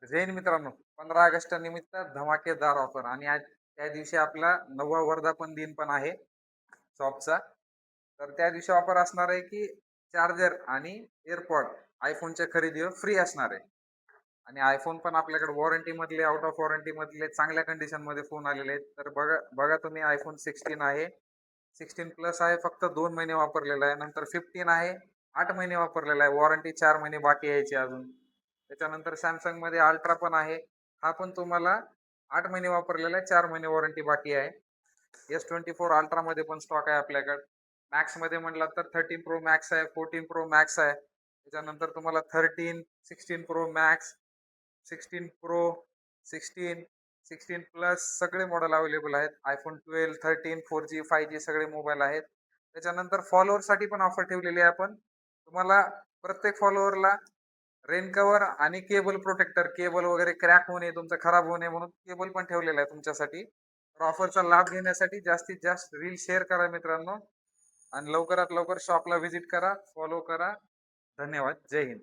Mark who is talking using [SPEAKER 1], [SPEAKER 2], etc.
[SPEAKER 1] जय हिंद मित्रांनो. 15 ऑगस्ट निमित्त धमाकेदार ऑफर आणि आज त्या दिवशी आपला 9वा वर्धापन दिन पण आहे शॉपचा. तर त्या दिवशी ऑफर असणार आहे की चार्जर आणि एअरपॉड आयफोनच्या खरेदीवर फ्री असणार आहे. आणि आयफोन पण आपल्याकडे वॉरंटी मधले, आउट ऑफ वॉरंटी मधले चांगल्या कंडिशन मध्ये फोन आलेले आहेत. तर बघा बघा तुम्ही, आयफोन 16 आहे, 16 प्लस आहे, फक्त 2 महिने वापरलेला आहे. नंतर 15 आहे, 8 महिने वापरलेला आहे, वॉरंटी 4 महिने बाकी यायची अजून. त्याच्यानंतर सॅमसंग मध्ये अल्ट्रा पण आहे, हा पण तुम्हाला 8 महिने वापरलेला आहे, 4 महिने वॉरंटी बाकी आहे. S24 अल्ट्रा मध्ये पण स्टॉक आहे आपल्याकडे. मॅक्स मध्ये म्हटलं तर 13 प्रो मॅक्स आहे, 14 प्रो मॅक्स आहे. त्याच्यानंतर तुम्हाला 13, 16 प्रो मॅक्स, 16 प्रो, 16, 16 प्लस सगळे मॉडेल अवेलेबल आहेत. आयफोन 12, 13, 4G, 5G सगळे मोबाईल आहेत. त्याच्यानंतर फॉलोअरसाठी पण ऑफर ठेवलेली आहे आपण. तुम्हाला प्रत्येक फॉलोअरला रेन कव्हर आणि केबल प्रोटेक्टर, केबल वगैरे क्रॅक होऊ नये, तुमचं खराब होऊ नये म्हणून केबल पण ठेवलेला आहे तुमच्यासाठी. तर ऑफरचा लाभ घेण्यासाठी जास्तीत जास्त रील शेअर करा मित्रांनो, आणि लवकरात लवकर शॉपला व्हिजिट करा, फॉलो करा. धन्यवाद. जय हिंद.